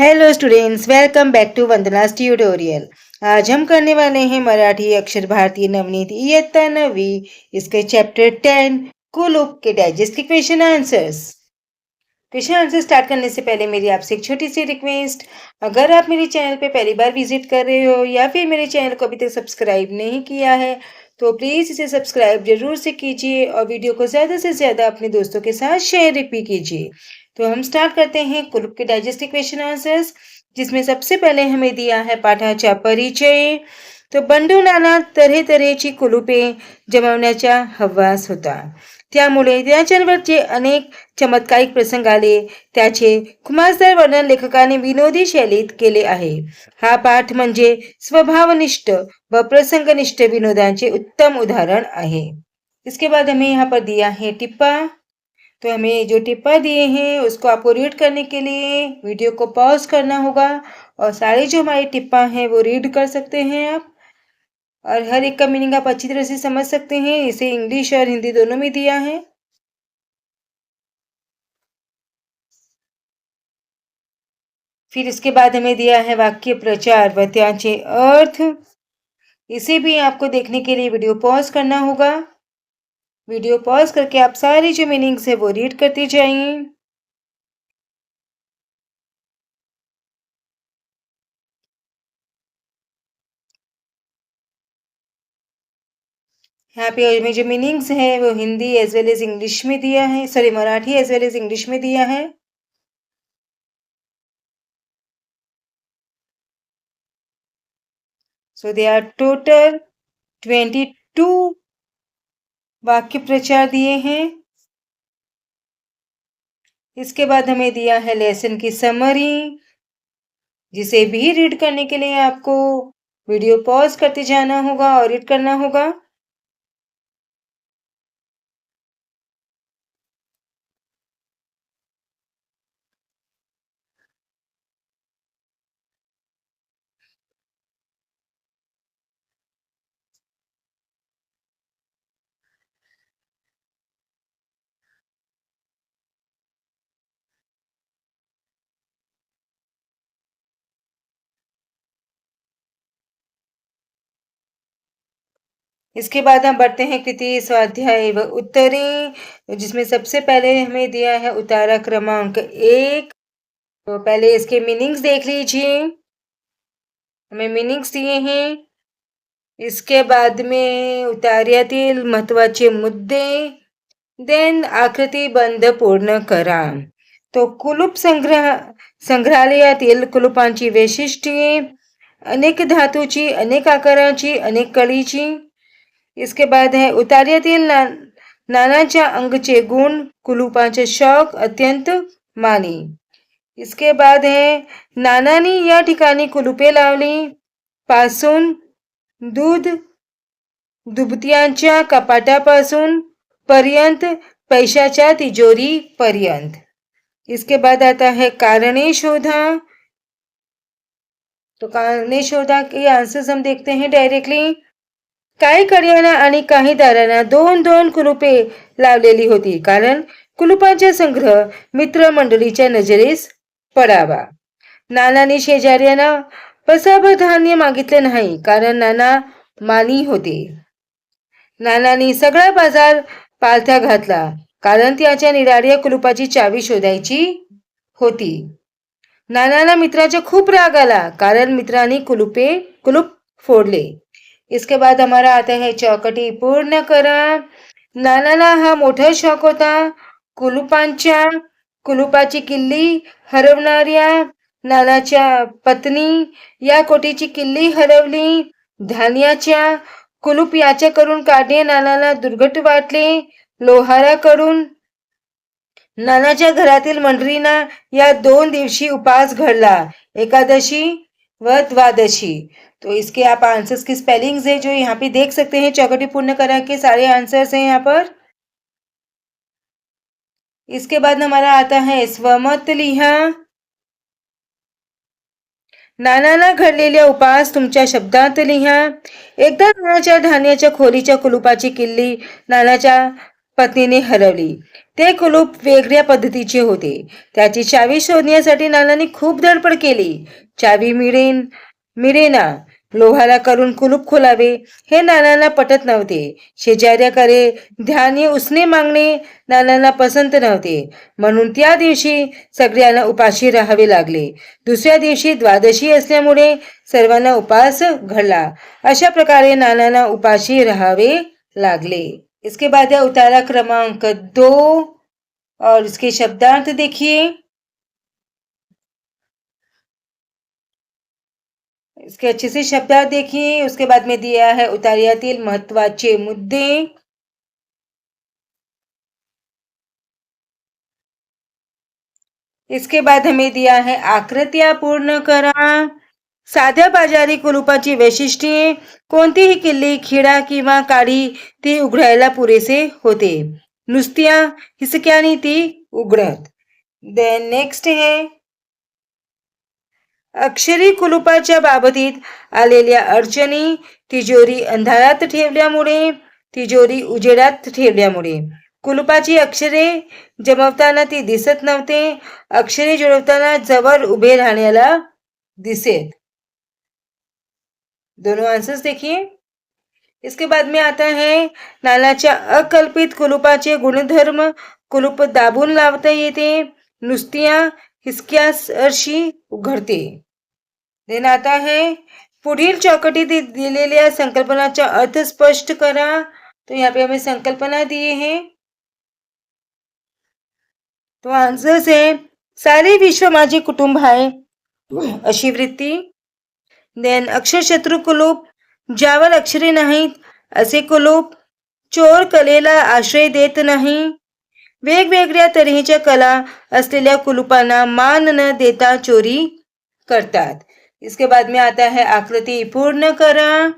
Hello students, welcome back to Vandana's tutorial. आज हम करने वाले हैं मराठी अक्षर भारतीय नवनीत इयत्ता 9वीं इसके चैप्टर 10 कुलुप के डाइजेस्ट के question answers. Question answer start करने से पहले मेरी आपसे एक छोटी सी रिक्वेस्ट, अगर आप मेरे चैनल पे पहली बार विजिट कर रहे हो या फिर मेरे चैनल को अभी तक सब्सक्राइब नहीं किया है तो प्लीज़ इसे सब्सक्राइब जरूर से कीजिए और वीडियो को ज़्यादा से ज़्यादा अपने दोस्तों के साथ शेयर भी कीजिए। तो हम स्टार्ट करते हैं कुलुप के डाइजेस्ट क्वेश्चन आंसर्स, जिसमें सबसे पहले हमें दिया है पाठाचा परिचय। तो बंडू नाना तरह तऱ्हेची कुलुपे जमवण्याचा हव्यास होता, त्यामुळे त्यांच्यावर जे अनेक चमत्कारिक प्रसंग आले त्याचे खुमासदार वर्णन लेखकाने विनोदी शैलीत केले आहे। हा पाठ म्हणजे स्वभावनिष्ठ व प्रसंगनिष्ठ विनोदांचे उत्तम उदाहरण आहे। इसके बाद हमें यहाँ पर दिया है टिप्पा। तो हमें जो टिप्पा दिए हैं उसको आपको रीड करने के लिए वीडियो को पॉज करना होगा और सारे जो हमारे टिप्पा हैं वो रीड कर सकते हैं आप, और हर एक का मीनिंग आप अच्छी तरह से समझ सकते हैं। इसे इंग्लिश और हिंदी दोनों में दिया है। फिर इसके बाद हमें दिया है वाक्य प्रचार व त्याचे अर्थ। इसे भी आपको देखने के लिए वीडियो पॉज करना होगा। वीडियो पॉज करके आप सारी जो मीनिंग्स है वो रीड करते जाइए। यहाँ पे हमें जो मीनिंग्स है वो हिंदी एज वेल एज इंग्लिश में दिया है, सॉरी मराठी एज वेल एज इंग्लिश में दिया है। So they are total 22 वाक्य प्रचार दिए हैं। इसके बाद हमें दिया है लेसन की समरी, जिसे भी रीड करने के लिए आपको वीडियो पॉज करते जाना होगा और रीड करना होगा। इसके बाद हम बढ़ते हैं कृति स्वाध्याय व उत्तरें, जिसमें सबसे पहले हमें दिया है उतारा क्रमांक 1। तो पहले इसके मीनिंग्स देख लीजिए, हमें मीनिंग्स दिए हैं। इसके बाद में उतार्यातील महत्वाचे मुद्दे, देन आकृती बंद पूर्ण करा। तो कुलूप संग्रहालयातील कुलूपांची वैशिष्ट्ये, अनेक धातूची, अनेक आकाराची, अनेक कळीची। इसके बाद है उतार्यातील नानाच्या अंगचे गुण, कुलूपांचे शौक अत्यंत मानी। इसके बाद है नानानी या ठिकाणी कुलुपे लावली, पासून दूध दुभत्यांच्या कपाटापासून पर्यंत, पैशाच्या तिजोरी पर्यंत। इसके बाद आता है कारणे शोधा। तो कारणे शोधा के आंसर्स हम देखते हैं डायरेक्टली। काही कड्यांना आणि काही दारांना दोन दोन कुलुपे लावलेली होती, कारण कुलुपांचा संग्रह मित्रमंडळीच्या नजरेस पडावा। नानाने शेजाऱ्यांना पसाभर धान्य मागितले नाही, कारण नाना मानी होते। नानानी सगळा बाजार पालथा घातला, कारण त्याच्या निराळ्या कुलुपाची चावी शोधायची होती। नानाला मित्राचा खूप राग आला, कारण मित्रांनी कुलूप फोडले। इसके बाद हमारा आता है चौकटी पूर्ण करा। नानाला हा मोठा शौक होता कुलुपाची किल्ली हरवणाऱ्या नानाच्या पत्नी या कोटीची किल्ली हरवली। धान्याच्या कुलूप याच्याकडून काढणे नानाला दुर्घट वाटले। लोहाराकडून नानाच्या घरातील मंडळींना या 2 दिवशी उपास घडला, एकादशी व द्वादशी। तो इसके आप आंसर्स की स्पेलिंग्स है जो यहाँ पे देख सकते हैं। चौकटी पूर्ण करा के सारे आंसर्स हैं यहाँ पर। इसके बाद हमारा आता है स्वमत लिहा। नानाला घडलेल्या उपास तुमच्या शब्दात लिहा। एकदा नानाच्या धान्याच्या खोलीच्या कुलुपाची किल्ली नानाच्या पत्नीने हरवली. ते कुलूप वेगळ्या पद्धतीचे होते. त्याची चावी शोधण्यासाठी नानांनी खूप धडपड केली. चावी मिळेना. लोहाला करून कुलूप खोलावे हे नानांना पटत नव्हते. शेजाऱ्याकडे धान्य उसने मागणे नानांना पसंत नव्हते. म्हणून त्या दिवशी सगळ्यांना उपाशी राहावे लागले. दुसऱ्या दिवशी द्वादशी असल्यामुळे सर्वांना उपास घडला. अशा प्रकारे नानांना उपाशी राहावे लागले. इसके बाद है उतारा क्रमांक 2 और इसके शब्दार्थ देखिए. इसके अच्छे से शब्दार्थ देखिए. उसके बाद में दिया है उतार्यातील महत्वाचे मुद्दे. इसके बाद हमें दिया है आकृत्या पूर्ण करा. साध्या बाजारी कुलुपाची वैशिष्ट्ये. कोणतीही किल्ली खिळा किंवा काडी ती उघडायला पुरेसे होते. नुसत्या हिसक्याने ती उघडत. देन नेक्स्ट है अक्षरी कुलुपाच्या बाबतीत आलेल्या अडचणी. तिजोरी अंधारात ठेवल्यामुळे, तिजोरी उजेडात ठेवल्यामुळे. कुलुपाची अक्षरे जमवताना ती दिसत नव्हते. अक्षरे जुळवताना जवळ उभे राहण्याला दिसेत. दोनों आंसर्स देखिए. इसके बाद में आता है नानाच्या अकल्पित कुलुपाचे गुणधर्म. कुलूप दाबून लावता येते. नुसत्या हिसक्यासरशी उघडते. देन आता है पुढील चौकटीत दिलेल्या संकल्पनाचा अर्थ स्पष्ट करा. तो यहाँ पे हमें संकल्पना दिए हैं. तो आंसर्स है सारे विश्व माझे कुटुंब आहे अशी वृत्ती. देन अक्षरशत्रू कुलूप. ज्यावर अक्षरे नाहीत असे कुलूप. चोर कलेला आश्रय देत नाही. वेगवेगळ्या तऱ्हेच्या कला असलेल्या कुलूपांना मान न देता चोरी करतात. इसके बाद में आता है आकृती पूर्ण करा.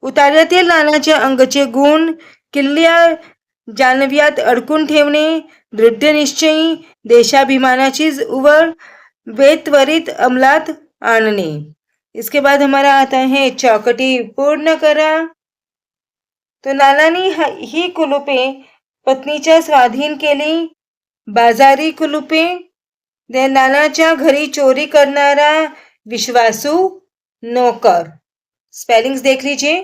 उतार्यातील नानाच्या अंगचे गुण. किल्ल्या जानव्यात अडकून ठेवणे, दृढनिश्चयी, देशाभिमानाची उवळ, वेद त्वरित अंमलात आणणे. इसके बाद हमारा आता है चौकटी पूर्ण करा. तो नानांनी ही कुलुपे पत्नीच्या स्वाधीन केली. बाजारी कुलुपे. नानाच्या घरी चोरी करणारा विश्वासू नौकर. स्पेलिंग्स देख लीजिए.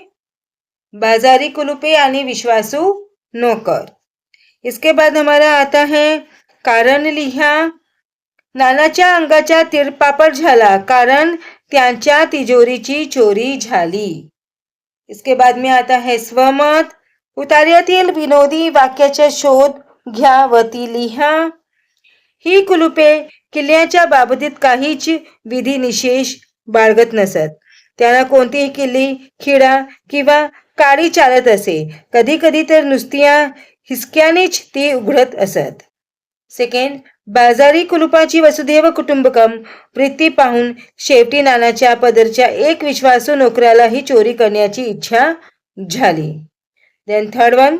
बाजारी कुलुपे आणि विश्वासू नौकर. इसके बाद हमारा आता है कारण लिहा. नानाच्या अंगाचा तिळपापड झाला कारण त्यांच्या तिजोरीची चोरी झाली. इसके बाद में आता है स्वमत. उतार्यातील विनोदी वाक्याचा शोध घ्या व ती लिहा. ही कुलुपे किल्ल्याच्या बाबतीत काहीच विधी निषेध बाळगत नसत. त्यांना कोणतीही किल्ली खिळा किंवा काडी चालत असे. कधी कधी तर नुसत्या हिसक्यानेच ती उघडत असत. सेकंड, बाजारी कुलुपाची वसुधैव कुटुंबकम वृत्ती पाहून शेवटी नानाच्या पदरच्या एक विश्वासू नोकरालाही चोरी करण्याची इच्छा झाली. देन थर्ड वन,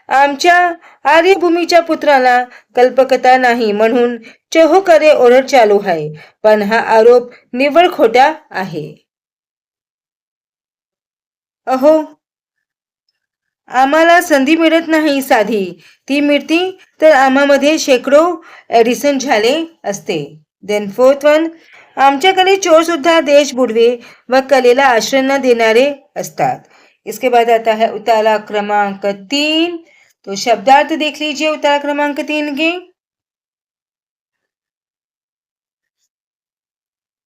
आमच्या आर्यभूमीच्या पुत्राला कल्पकता नाही म्हणून चहोकरे ओरड चालू आहे. पण हा आरोप निव्वळ खोटा आहे. अहो, आम्हाला संधी मिळत नाही साधी. ती मिळती तर आम्हामध्ये शेकडो ॲडिशन झाले असते. देन फोर्थ वन, आमच्याकडे चोर सुद्धा देश बुडवे व कलेला आश्रय न देणारे असतात. इसके बाद आता है उतारा क्रमांक 3. तो शब्दार्थ देख लीजिए उतारा क्रमांक 3 के.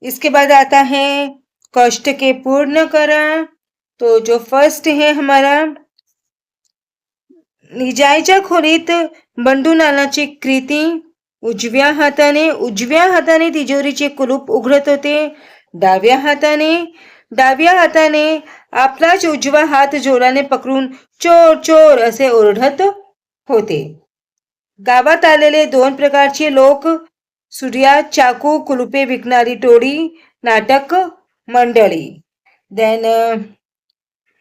इसके बाद आता है कष्ट के पूर्ण करा. तो जो फर्स्ट है हमारा निजायच्या खोलीत बंडू नानाची कृती. उजव्या हाताने तिजोरीचे कुलूप उघडत होते. डाव्या हाताने आपलाच उजवा हात जोराने पकडून चोर चोर असे ओरडत होते. गावात आलेले 2 प्रकारचे लोक. सूर्या चाकू कुलुपे विकणारी टोळी, नाटक मंडळी. देन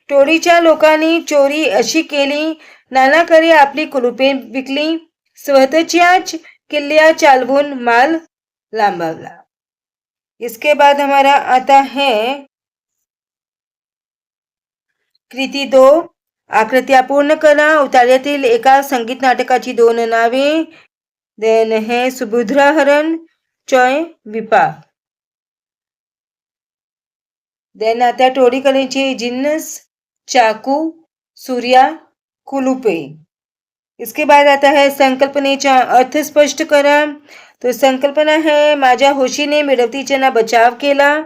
टोळीच्या लोकांनी चोरी अशी केली. नानाकडे आपली कुलुपे विकली. स्वतःच्याच किल्ल्या चालवून माल लांबवला. इसके बाद हमारा आता है कृति 2. आकृत्या पूर्ण करा. उतार्यातील एका संगीत नाटकाची 2 नावे. देन है सुभद्रा हरण, चॉय विपा. देन आता टोळीकलेचे जिन्नस, चाकू, सूर्या, कुलुपे. इसके बाद आता है संकल्पनेचा अर्थ स्पष्ट करा. तो संकल्पना है, माझ्या होशीने मिळवतीच्या बचाव केला.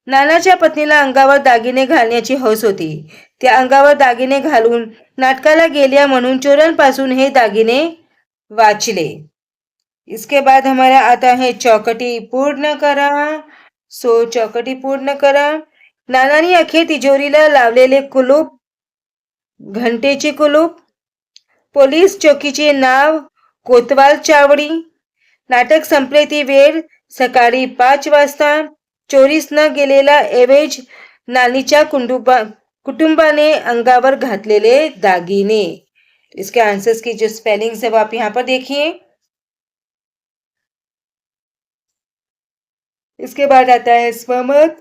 नानाच्या पत्नीला अंगावर दागिने घालण्याची हौस होती. त्या अंगावर दागिने घालून नाटकाला गेल्या म्हणून चोरांपासून हे दागिने वाचले. इसके बाद हमारा आता है चौकटी पूर्ण करा. सो चौकटी पूर्ण करा. नानानी अखेर तिजोरीला लावलेले कुलूप, घंटेचे कुलूप, पोलीस चौकीचे नाव, कोतवाल चावडी. नाटक संपले ती वेळ सकाळी 5 वाजता. चोरीस न गेलेला एवज नानीच्या कुटुंबाने अंगावर घातलेले दागिने. इसके आंसर्स की जो स्पेलिंग्स है वो आप यहाँ पर देखिए. इसके बाद आता है स्वमत.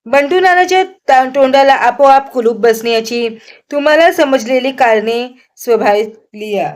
बंडू नानाच्या तोंडाला आपोआप कुलूप बसण्याची तुम्हाला समजलेली कारणे स्वाभाविक लिहा.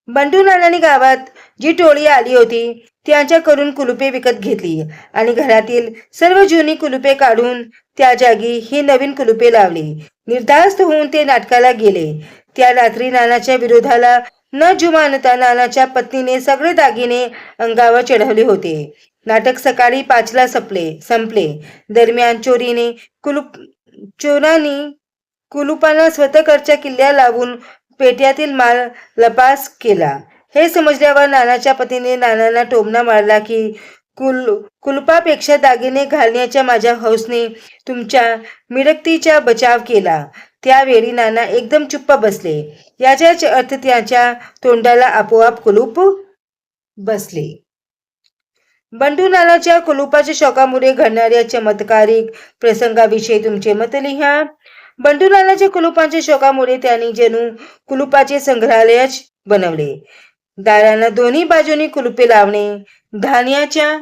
बंडू नानानी गावात जी टोळी आली होती त्यांच्याकडून कुलुपे विकत घेतली आणि घरातील सर्व जुनी कुलुपे काढून त्या जागी ही नवीन कुलुपे लावली. निर्धास्त होऊन ते नाटकाला गेले. त्या रात्री नानाच्या विरोधाला न जुमानता नानाच्या पत्नीने सगळे दागिने अंगावर चढवले होते. नाटक सकाळी 5ला संपले. दरम्यान चोरांनी कुलुपांना स्वतःकडच्या किल्ल्या लावून पेट्यातील माल लपास केला. हे समजल्यावर नानाच्या पतीने नानांना टोमणा मारला की कुलपापेक्षा दागिने घालण्याच्या माझ्या हौसने तुमच्या मिळकतीचा बचाव केला. त्यावेळी नाना एकदम चुप्प बसले. याचाच अर्थ त्याच्या तोंडाला आपोआप कुलूप बसले. बंडू नानाच्या कुलुपाच्या शौकामुळे घडणाऱ्या चमत्कारिक प्रसंगाविषयी तुमचे मत लिहा. बंडू नानाच्या कुलुपांच्या शौकामुळे त्यांनी जणू कुलुपाचे संग्रहालयच बनवले. दारांना दोन्ही बाजूनी कुलुपे लावणे, धान्याच्या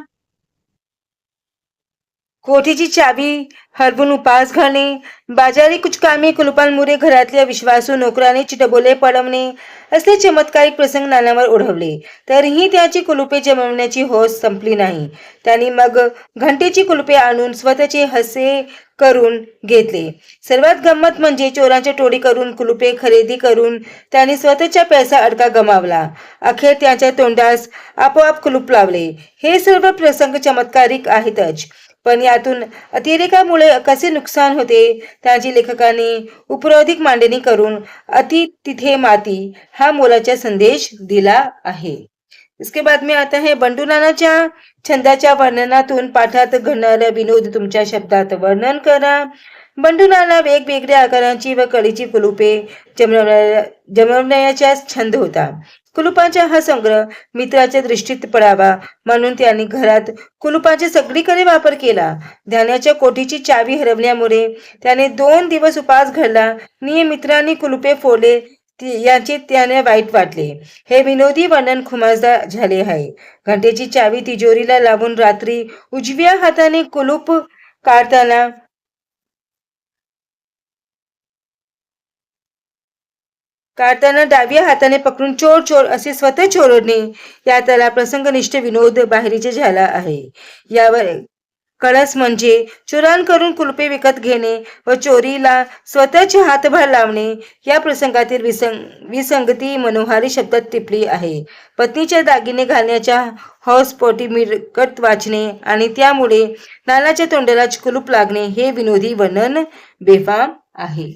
कोठीची चावी हरवून उपास घालणे, बाजारी कुचकामी कुलुपांमुळे घरातल्या विश्वासू नोकराने चिटबोले पडवणे असले चमत्कारिक प्रसंग नानावर ओढवले. तरीही त्याची कुलुपे जमवण्याची हौस संपली नाही. त्यांनी मग घंटेची कुलुपे आणून स्वतःचे हसे करून घेतले. सर्वात गंमत म्हणजे चोरांच्या टोळी करून कुलुपे खरेदी करून त्यांनी स्वतःचा पैसा अडका गमावला. अखेर त्याच्या तोंडास आपोआप कुलूप लावले. हे सर्व प्रसंग चमत्कारिक आहेतच, पण यातून अतिरेकामुळे कसे नुकसान होते त्याची लेखकांनी उपरोधिक मांडणी करून अति तिथे माती हा मोलाचा संदेश दिला आहे. इसके बाद में आता है बंडू नानाच्या छंदाच्या वर्णनातून पाठात घडणारा विनोद तुमच्या शब्दात वर्णन करा. बंडू नाना वेगवेगळ्या आकारांची व कळीची कुलुपे जमवण्याचा छंद होता. कुलुपांचा हा संग्रह मित्राच्या दृष्टीत पडावा म्हणून त्यांनी घरात कुलुपांचा सगळीकडे वापर केला. धान्याच्या कोठीची चावी हरवल्यामुळे त्याने 2 दिवस उपास घडला. मित्रांनी कुलुपे फोडले याचे त्याने वाईट वाटले. हे विनोदी वर्णन खुमासदार झाले आहे. घंटेची चावी तिजोरीला लावून रात्री उजव्या हाताने कुलूप काढताना डाव्या हाताने पकडून चोर चोर असे स्वतः चोरणे या त्याला प्रसंगनिष्ठ विनोद बाहेरीचे झाला आहे. यावर कळस म्हणजे चोरांकडून कुलपे विकत घेणे व चोरीला स्वतःचे हातभार लावणे. या प्रसंगातील विसंगती मनोहारी शब्दात टिपली आहे. पत्नीच्या दागिने घालण्याच्या हौसपोटी मिळकत वाचणे आणि त्यामुळे नानाच्या तोंडाला कुलूप लागणे हे विनोदी वर्णन बेफाम आहे.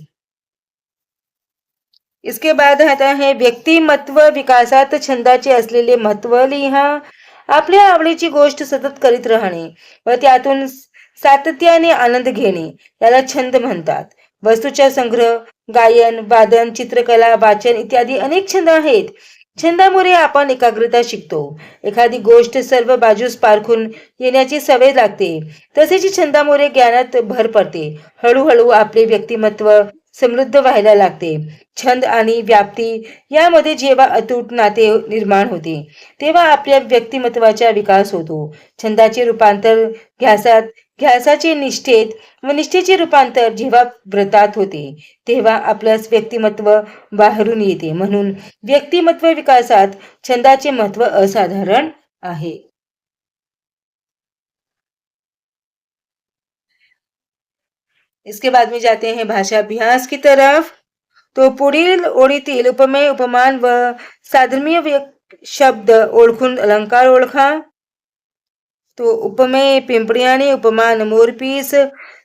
इसके बाद आता है व्यक्तिमत्व विकासात छंदाचे असलेले महत्व लिहा. आपल्या आवडीची गोष्ट सतत करीत राहणे व त्यातून सातत्याने आनंद घेणे याला छंद म्हणतात. वस्तूचा संग्रह, गायन, वादन, चित्रकला, वाचन इत्यादी अनेक छंद आहेत. छंदामुळे आपण एकाग्रता शिकतो. एखादी गोष्ट सर्व बाजूस पारखून येण्याची सवय लागते. तसेच छंदामुळे ज्ञानात भर पडते. हळूहळू आपले व्यक्तिमत्व समृद्ध व्हायला लागते. छंद आणि व्याप्ती यामध्ये जेव्हा अतूट नाते निर्माण होते तेव्हा आपल्या व्यक्तिमत्वाचा विकास होतो. छंदाचे रूपांतर ध्यासाचे निष्ठेत व निष्ठेचे रूपांतर जेव्हा व्रतात होते तेव्हा आपलंच व्यक्तिमत्व बाहेरून येते. म्हणून व्यक्तिमत्व विकासात छंदाचे महत्व असाधारण आहे. इसके बाद में जाते हैं भाषा अभ्यास की तरफ. तो पुढील ओळीतील उपमेय उपमान व साधर्म्य शब्द ओळखून अलंकार ओळखा. तो उपमेय पिंपळी उपमान मोरपीस,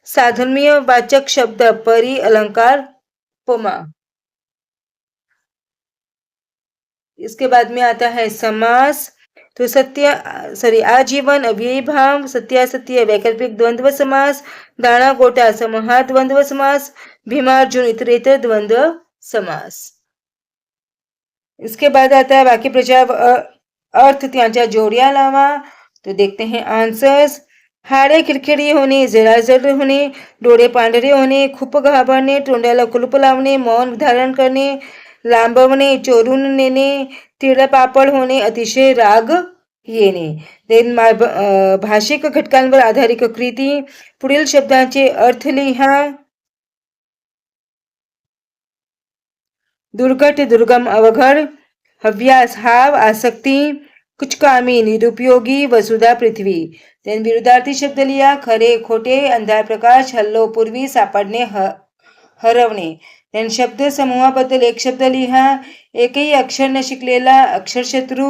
साधर्म्य वाचक शब्द परी अलंकार उपमा. इसके बाद में आता है समास. तो आजीवन अव्ययी भाव, सत्यासत्य वैकल्पिक द्वंद्व समास, दाणा गोटा समूहात द्वंद्व समास, भीमार्जुन इतरेतर द्वंद्व समास. इसके बाद आता है वाक्य प्रचार अर्थ त्यांच्या जोड्या लावा. तो देखते हैं आंसर्स. हाडे खिडखिडी होणे, जराजर होणे, डोळे पांढरे होणे, खूप घाबरणे, तोंडाला कुलूप लावणे, मौन धारण करणे, लांबवणे, चोरून नेणे, तिळपापड होणे, अतिशय राग येणे. देन भाषिक घटकांवर आधारित कृती. पुढील शब्दांचे अर्थ लिहा. दुर्घट दुर्गम अवघड, हव्यास हाव आसक्ती, कुचकामी निरुपयोगी, वसुधा पृथ्वी. देन विरुद्धार्थी शब्द लिहा. खरे खोटे, अंधार प्रकाश, हल्लो पूर्वी, सापडणे हरवणे. देन शब्द समूहाबद्दल एक शब्द लिहा. एकही अक्षर न शिकलेला, अक्षरशत्रू,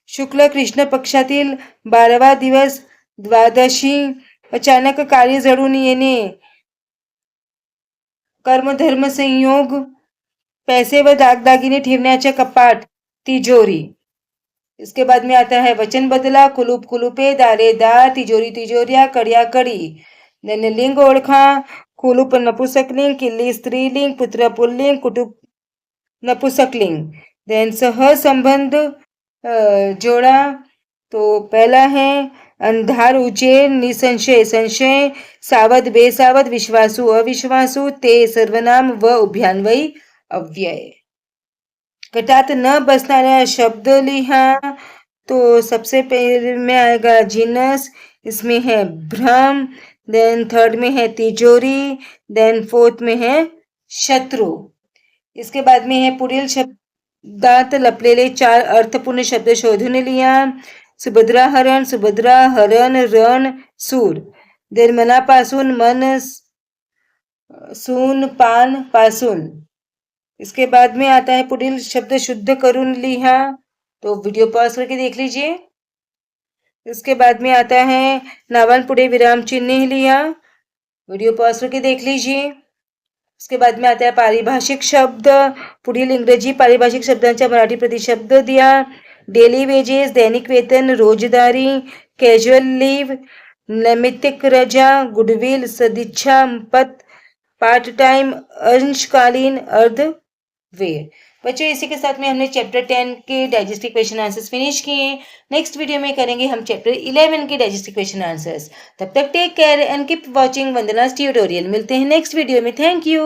शुक्ल कृष्ण पक्षातील 12वा दिवस, द्वादशी, अचानक कार्य जडून येणे, कर्मधर्म संयोग, पैसे व दागदागिने ठेवण्याचे कपाट, तिजोरी. इसके बाद में आता है वचन बदला. कुलूप कुलूपे, दारे दार, तिजोरी तिजोरिया, कड्या कडी. देन लिंग ओळखा. कुलूप नपुसकलिंग, किल्ली स्त्रीलिंग, पुत्र पुल्लिंग, कुटुंब नपुसकलिंग. देन सहसंबंध जोड़ा. तो पहला है अंधार उजेड, निसंशय संशय, सावध बेसावध, विश्वासू अविश्वासू, ते सर्वनाम व उभयान्वयी अव्यय. गटात न बसणारा शब्द लिहा. तो सबसे पहले में आएगा जिनस, इसमें है भ्रम, देन थर्ड में है तिजोरी, देन फोर्थ में है शत्रु. इसके बाद में है पुढील शब्दात लपलेले 4 अर्थपूर्ण शब्द शोधून लिहा. सुभद्रा हरण, सुभद्रा हरण, रण, सूर. देन मनापासून मन, सून पान पासून. इसके बाद में आता है पुढील शब्द शुद्ध करून लिहा. तो वीडियो पॉज करके देख लीजिए. इसके बाद में आता है नावांपुढे विराम चिन्ह लिहा. वीडियो पॉज करके देख लीजिए. इसके बाद में आता है पारिभाषिक शब्द. पुढील इंग्रजी पारिभाषिक शब्दांचा मराठी प्रतिशब्द द्या. डेली वेजेस दैनिक वेतन, रोजदारी, कैजुअल लीव, नैमित्तिक रजा, गुडविल, सदिच्छा पद, पार्ट टाइम, अंशकालीन, अर्धवेळ. बच्चों इसी के साथ में हमने चैप्टर 10 के डाइजेस्टिव क्वेश्चन आंसर्स फिनिश किए. नेक्स्ट वीडियो में करेंगे हम चैप्टर 11 के डाइजेस्टिव क्वेश्चन आंसर्स. तब तक take care and keep watching Vandana's tutorial. मिलते हैं नेक्स्ट वीडियो में. Thank you.